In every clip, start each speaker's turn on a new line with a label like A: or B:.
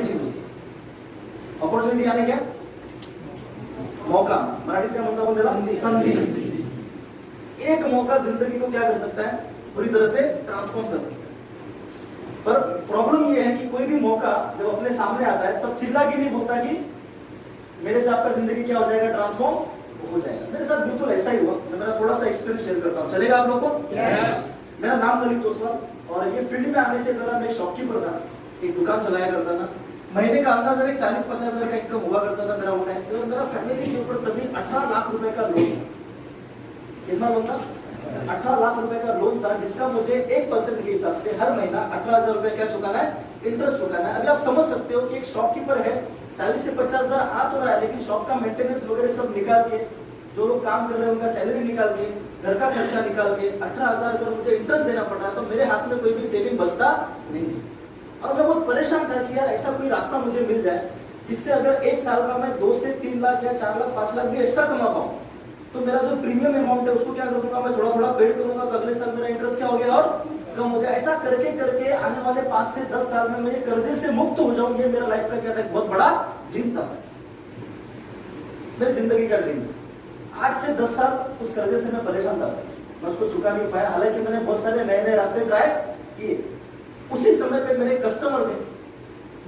A: चीज होती है. अपॉर्च्युनिटी यानी क्या? मौका. मराठीत क्या म्हणतो आपण त्याला? संधी. एक मौका जिंदगी को क्या कर सकता है? पूरी तरह से ट्रांसफॉर्म कर सकता है. पर प्रॉब्लम ये है कि कोई भी मौका जब अपने सामने आता है तब चिल्ला के नहीं बोलता कि मेरे से आपका जिंदगी क्या हो जाएगा? ट्रांसफॉर्म हो जाएगा. मेरे साथ बिल्कुल ऐसा ही हुआ. मैं मेरा थोड़ा सा एक्सपीरियंस शेयर करता हूँ, चलेगा आप लोग को? मेरा नाम ललित ओसवाल और ये फील्ड में आने से पहले मैं शॉपकीपर था. एक दुकान चलाया करता था. महीने का अंदाजा 40-50 हजार का इनकम हुआ करता था मेरा. वो टाइम पे मेरा फैमिली के ऊपर तभी 18 लाख रुपए का लोन था. कितना लोन था? 18 लाख रुपए का लोन था, जिसका मुझे 1% के हिसाब से हर महीना 18,000 रुपए क्या चुकाना है? इंटरेस्ट चुकाना है. अभी आप समझ सकते हो कि एक शॉपकीपर है, 40 से 50 हजार आ तो रहा है, लेकिन शॉप का मेंटेनेंस वगैरह सब निकाल के, जो लोग काम कर रहे हैं उनका सैलरी निकाल के, घर का खर्चा निकाल के 18,000 अगर मुझे इंटरेस्ट देना पड़ रहा है तो मेरे हाथ में कोई भी सेविंग बचता नहीं थी. और मैं बहुत परेशान था कि यार ऐसा कोई रास्ता मुझे मिल जाए जिससे अगर एक साल का मैं 2 से 3 लाख या 4 लाख 5 लाख भी एक्स्ट्रा कमा पाऊं, तो मेरा जो प्रीमियम अमाउंट है उसको क्या करूंगा? मैं थोड़ा थोड़ा पेड करूंगा, तो अगले साल मेरा इंटरेस्ट क्या हो गया? और कम हो गया. ऐसा करके करके आने वाले 5 से 10 साल में मैं कर्जे से मुक्त हो जाऊं, ये मेरा लाइफ का क्या था? एक बहुत बड़ा ड्रीम था. मेरी जिंदगी का ड्रीम था. 8 से 10 साल उस कर्जे से मैं परेशान था. मैं उसको चुका नहीं पाया. हालांकि मैंने बहुत सारे नए नए रास्ते ट्राई किए. उसी समय पे मेरे कस्टमर थे,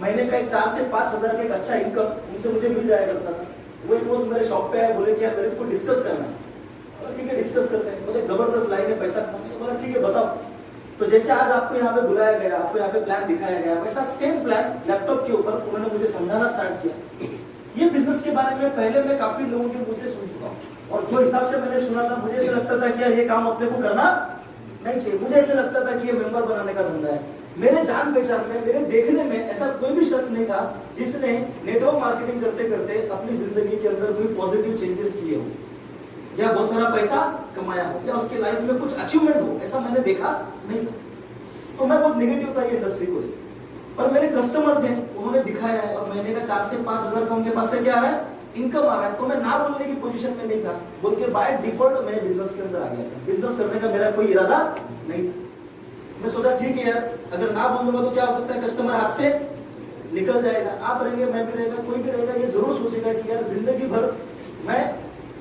A: महीने का 4 से 5 हजार का एक अच्छा इनकम उनसे मुझे मिल जाया करता था. वो एक रोज मेरे शॉप पे आए, बोले कि यार ललित को डिस्कस करना है. ठीक है, डिस्कस करते हैं. बोले जबरदस्त लाइन है पैसा कमाने. बोला ठीक है बताओ. तो जैसे आज आपको यहाँ पे बुलाया गया, आपको यहाँ पे प्लान दिखाया गया, वैसा सेम प्लान लैपटॉप के ऊपर उन्होंने मुझे समझाना स्टार्ट किया. ये बिजनेस के बारे में पहले मैं काफी लोगों के मुंह से सुन चुका हूँ, और जो हिसाब से मैंने सुना था मुझे ऐसा लगता था कि यार ये काम अपने को करना नहीं चाहिए. मुझे ऐसा लगता था कि ये मेंबर बनाने का धंधा है. मेरे जान पहचान में, मेरे देखने में ऐसा कोई भी शख्स नहीं था जिसने नेटवर्क मार्केटिंग करते करते अपनी जिंदगी के अंदर कोई पॉजिटिव चेंजेस किए हो, या बहुत सारा पैसा कमाया हो, या उसके लाइफ में कुछ अचीवमेंट हो. ऐसा मैंने देखा नहीं था. तो मैं बहुत नेगेटिव था ये इंडस्ट्री को लेकर. पर मेरे कस्टमर थे, उन्होंने दिखाया है, और महीने का 4 से 5 हजार का उनके पास से क्या आ रहा है? इनकम आ रहा है. तो मैं ना बोलने की पोजीशन में नहीं था, बोल के बाय डिफॉल्ट मैं बिजनेस के अंदर आ गया. बिजनेस करने का मेरा कोई इरादा नहीं था. मैं सोचा ठीक है यार, अगर ना बोल दूंगा तो क्या हो सकता है? कस्टमर हाथ से निकल जाएगा. आप रहेंगे, मैं भी रहेगा, कोई भी रहेगा, ये जरूर सोचेगा कि यार जिंदगी भर मैं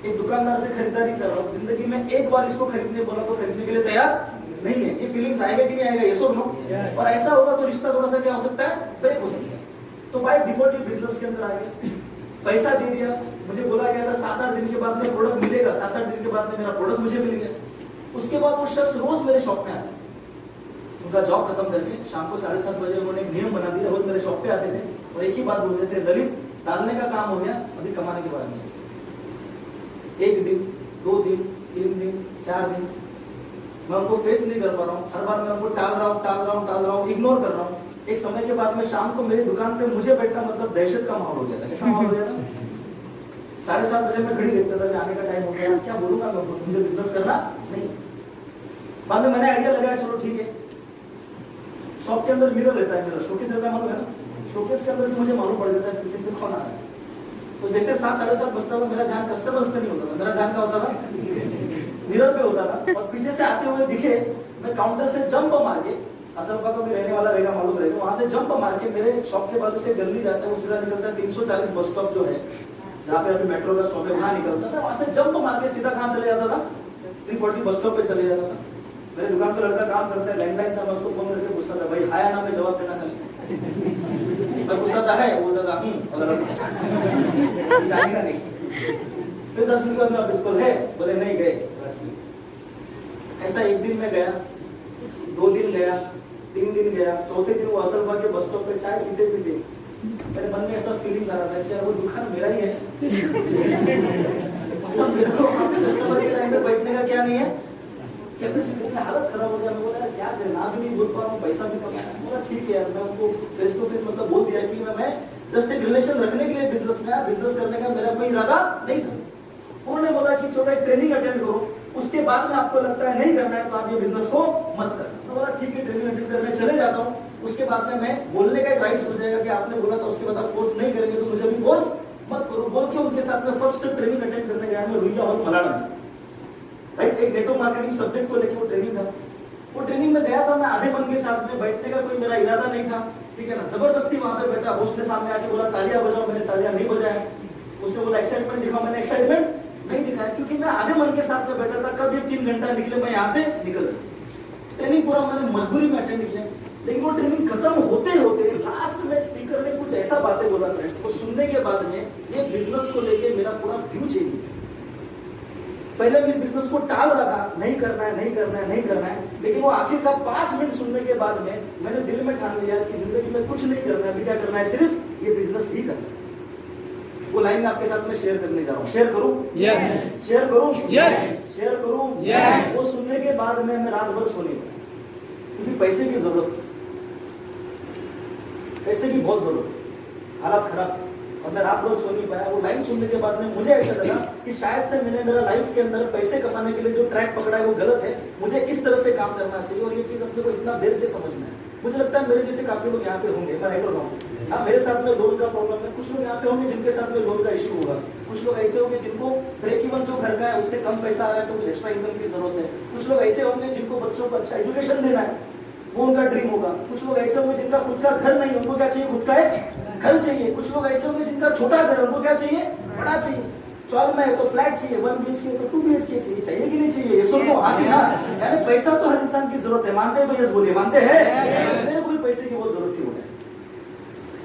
A: एक दुकानदार से खरीदारी कर रहा हूँ, जिंदगी में एक बार इसको खरीदने बोला तो खरीदने के लिए तैयार नहीं है. ये फीलिंग्स आएगा कि नहीं आएगा? ये सो नो. और ऐसा होगा तो रिश्ता थोड़ा सा क्या हो सकता है? ब्रेक हो सकता है. तो बाय डिफॉल्ट ये बिजनेस के अंदर आ गया. पैसा दे दिया. मुझे बोला गया था 7-8 दिन के बाद में प्रोडक्ट मिलेगा. 7-8 दिन के बाद में मेरा प्रोडक्ट मुझे मिल गया. उसके बाद वो शख्स रोज मेरे शॉप में आता. उनका जॉब खत्म करके शाम को 7:30 बजे उन्होंने एक नियम बना दिया. रोज मेरे शॉप पे आते थे और एक ही बात बोलते थे, ललित डालने का काम हो गया, अभी कमाने के बारे में सोचो. 1 दिन, 2 दिन, 3 दिन, 4 दिन मैं उनको फेस नहीं कर पा रहा हूँ. हर बार मैं उनको टाल रहा हूँ, इग्नोर कर रहा हूँ. एक समय के बाद में शाम को मेरी दुकान पे मुझे बैठना मतलब दहशत का माहौल हो गया था. कैसा माहौल हो गया था? 7:30 बजे मैं घड़ी देखता था, आने का टाइम हो गया, क्या बोलूंगा मैं उनको? मुझे बिजनेस करना नहीं. बाद में मैंने आइडिया लगाया, चलो ठीक है. शॉप के अंदर मिरर रहता है, मेरा शोकेस रहता है, मालूम है ना? शोकेस के अंदर से मुझे मालूम पड़ जाता है पीछे से कौन आ रहा है. तो जैसे 7-7:30 बजता था, मेरा ध्यान कस्टमर्स पे नहीं होता था. मेरा ध्यान क्या होता था? मिरर पे होता था. और पीछे से आते हुए दिखे, मैं काउंटर से जंप मार के, असल का तो भी रहने वाला रहेगा, मालूम रहेगा, वहां से जंप मार के मेरे शॉप के बाजू से गली जाता है, वो सीधा निकलता है 340 बस स्टॉप जो है, जहाँ पे अभी मेट्रो का स्टॉप है, वहां निकलता है. वहां से जंप मार के सीधा कहाँ चले जाता था? 340 बस स्टॉप पे चले जाता था. मेरे दुकान पे लड़का काम करता है, लैंडलाइन था. मैं उसको फोन करके पूछता था, भाई हाय ना में जवाब देना खाली. मैं पूछता था है, बोलता था जानेगा नहीं. फिर 10 मिनट बाद में आप स्कूल है, बोले नहीं गए. ऐसा 1 दिन में गया, 2 दिन गया, 3 दिन गया. चौथे दिन वो असलफा के बस स्टॉप पे चाय पीते पीते मेरे मन में ऐसा फीलिंग आ रहा था कि यार वो दुकान मेरा ही है. मतलब मेरे को कस्टमर के टाइम पे बैठने का क्या नहीं है, कैपेसिटी में हालत खराब हो गया. मैं बोला यार क्या करें, ना भी नहीं बोल पा रहा हूँ, पैसा भी कमाया. बोला ठीक है यार. मैं उनको फेस टू फेस मतलब बोल दिया कि मैं जस्ट एक रिलेशन रखने के लिए बिजनेस में आया, बिजनेस करने का मेरा कोई इरादा नहीं था. उन्होंने बोला कि चलो एक ट्रेनिंग अटेंड करो, उसके बाद में आपको लगता है नहीं करना है तो आप ये बिजनेस को मत करना. तो बोला ठीक है, ट्रेनिंग अटेंड करने चले जाता हूँ. उसके बाद में मैं बोलने का एक राइट्स हो जाएगा कि आपने बोला था, उसके बाद आप फोर्स नहीं करेंगे तो मुझे भी फोर्स मत करो. बोल के उनके साथ में फर्स्ट ट्रेनिंग अटेंड करने गया मैं रुइया और मलाड में. राइट, एक नेटवर्क मार्केटिंग सब्जेक्ट को लेकर वो ट्रेनिंग था. वो ट्रेनिंग में गया था मैं आधे मन के साथ में. बैठने का कोई मेरा इरादा नहीं था. ठीक है ना, जबरदस्ती वहां पे बैठा, होस्ट ने सामने आके बोला तालियां बजाओ, मैंने तालियां नहीं बजाया, उसने बोला एक्साइटमेंट दिखाओ, मैंने एक्साइटमेंट नहीं दिखाया, क्योंकि मैं आधे मन के साथ में बैठा था, कब ये 3 घंटा निकले मैं यहाँ से निकल गया। ट्रेनिंग पूरा मैंने मजबूरी में अटेंड किया, लेकिन वो ट्रेनिंग खत्म होते होते लास्ट में स्पीकर ने कुछ ऐसा बातें बोला फ्रेंड्स, वो सुनने के बाद में ये बिजनेस को लेके मेरा पूरा व्यू चेंज हो गया। पहले मैं इस बिजनेस को टाल रहा था, नहीं करना है, नहीं करना है, नहीं करना है, लेकिन वो आखिरकार 5 मिनट सुनने के बाद में मैंने दिल में ठान लिया कि जिंदगी में कुछ नहीं करना है, क्या करना है, सिर्फ ये बिजनेस ही करना है। वो लाइन में आपके साथ में शेयर करने जा रहा हूँ, शेयर करूं?
B: यस।
A: शेयर करूं?
B: यस।
A: शेयर करूं?
B: यस।
A: वो सुनने के बाद में मैं रात भर सो नहीं पाया, क्योंकि पैसे की जरूरत थी, पैसे की बहुत जरूरत थी, हालात खराब थे और मैं रात भर सो नहीं पाया। वो लाइन सुनने के बाद में मुझे ऐसा लगा कि शायद से मैंने मेरा लाइफ के अंदर पैसे कमाने के लिए जो ट्रैक पकड़ा है वो गलत है, मुझे इस तरह से काम करना चाहिए और ये चीज अपने को इतना देर से समझना है। मुझे लगता है मेरे जैसे काफी लोग यहाँ पे होंगे, मैं राइटर हूँ, हाँ, मेरे साथ में लोन का प्रॉब्लम है, कुछ लोग यहाँ पे होंगे जिनके साथ में लोन का इश्यू होगा, कुछ लोग ऐसे होंगे जिनको ब्रेक इवन जो घर का है उससे कम पैसा आ रहा है तो कुछ एक्स्ट्रा इनकम की जरूरत है, कुछ लोग ऐसे होंगे जिनको बच्चों को अच्छा एजुकेशन देना है, वो उनका ड्रीम होगा, कुछ लोग ऐसे होंगे जिनका खुद का घर नहीं, उनको क्या चाहिए, खुद का एक घर चाहिए, कुछ लोग ऐसे होंगे जिनका छोटा घर है, उनको क्या चाहिए, बड़ा चाहिए, चौल में है तो फ्लैट चाहिए, 1 BHK तो 2 BHK चाहिए कि नहीं चाहिए, ये सुनो आगे ना, यानी पैसा तो हर इंसान की जरूरत है, मानते हैं तो यस बोलिए, मानते हैं? मेरे को भी पैसे की बहुत जरूरत थी उन्हें।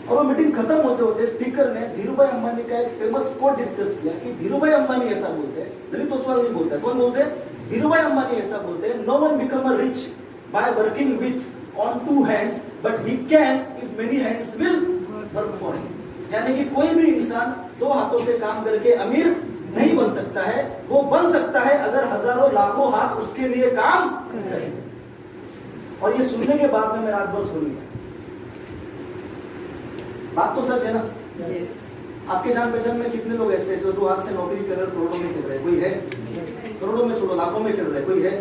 A: और वो मीटिंग खत्म होते होते स्पीकर ने धीरूभाई अंबानी का एक फेमस कोट डिस्कस किया कि धीरूभाई अंबानी ऐसा बोलते हैं, ललित ओसवाल नहीं बोलता है, कौन बोलते हैं? धीरूभाई अंबानी ऐसा बोलते हैं, no one become a rich by working with on 2 hands, but he can if many hands will work for him। यानी कि कोई भी इंसान 2 हाथों से काम करके अमीर नहीं बन सकता है, वो बन सकता है अगर हजारों लाखों हाथ उसके लिए काम करें। और ये सुनने के बाद में मैं रात भर सो लिया। बात तो सच है ना? आपके जान पहचान में कितने लोग ऐसे जो 2 हाथ से नौकरी कर रहे करोड़ों में खेल रहे, कोई है? करोड़ों में छोड़ो, लाखों में खेल रहे, कोई है?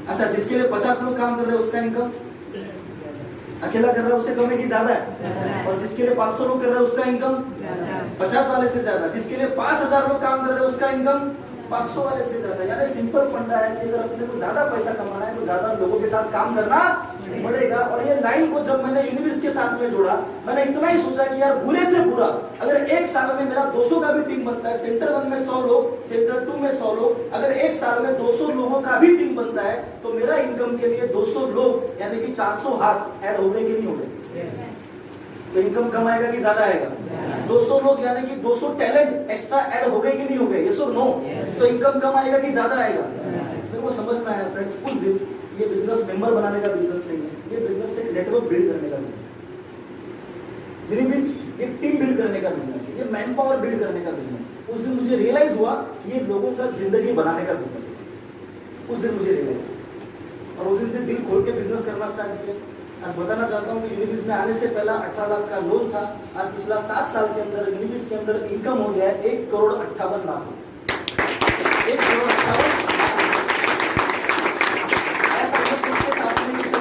A: अच्छा, जिसके लिए 50 लोग काम कर रहे हैं उसका इनकम अकेला कर रहा है उससे कम है कि ज्यादा है? और जिसके लिए 500 लोग कर रहे हैं उसका इनकम 50 वाले से ज्यादा, जिसके लिए 5000 लोग काम कर रहे हैं उसका इनकम 500 वाले से ज्यादा। यानी सिंपल फंडा है कि अगर अपने को ज्यादा पैसा कमाना है तो ज्यादा लोगों के साथ काम करना पड़ेगा। और ये लाइन को जब मैंने यूनिवर्स के साथ में जोड़ा, मैंने इतना ही सोचा कि यार बुरे से बुरा अगर एक साल में मेरा 200 का भी टीम बनता है, सेंटर 1 में 100 लोग, सेंटर 2 में 100 लोग, अगर एक साल में 200 लोगों का भी टीम बनता है तो मेरा इनकम के लिए 200 लोग यानी कि 400 हाथ ऐड हो गए कि नहीं हो गए? तो इनकम कम आएगा कि ज्यादा आएगा? 200 लोग यानी कि 200 टैलेंट एक्स्ट्रा ऐड हो गए कि नहीं हो गए? यस और नो? तो इनकम कम आएगा कि ज्यादा आएगा? मेरे को समझ में आया फ्रेंड्स उस दिन ये बिजनेस मेंबर बनाने का बिजनेस नहीं है, ये बिजनेस एक नेटवर्क बिल्ड करने का बिजनेस है, एक टीम बिल्ड करने का बिजनेस है, ये मैन पावर बिल्ड करने का बिजनेस है। उस दिन मुझे रियलाइज हुआ कि ये लोगों का जिंदगी बनाने का बिजनेस है। उस दिन मुझे रियलाइज हुआ और उस दिन से दिल खोल के बिजनेस करना स्टार्ट किया। आज बताना चाहता हूँ कि यूनिबिस में आने से पहला 18 लाख का लोन था, आज पिछला 7 साल के अंदर यूनिबिस के अंदर इनकम हो गया है 1 करोड़ 58 लाख। 1 करोड़ 58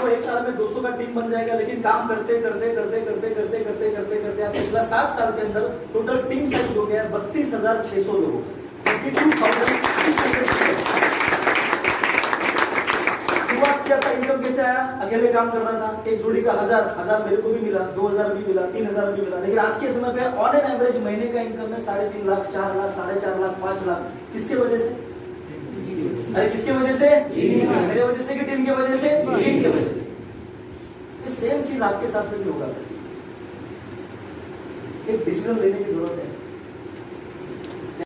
A: एक साल में 200 का टीम बन जाएगा, लेकिन काम करते करते करते करते करते करते करते करते करते पिछला 7 साल के अंदर टोटल टीम साइज हो गया है 32,600 लोगों का। शुरुआत किया था, इनकम कैसे आया? अकेले काम कर रहा था, एक जोड़ी का 1000 मेरे को भी मिला, 2000 भी मिला, 3000 भी मिला, लेकिन आज के समय पे ऑन एन एवरेज महीने का इनकम है 3.5 लाख, 4 लाख, 4.5 लाख, 5 लाख। किसके वजह से? अरे किसके वजह से? मेरे वजह से कि टीम के वजह से? टीम के वजह से। ये सेम चीज आपके साथ में भी होगा। एक डिसीजन लेने की जरूरत है।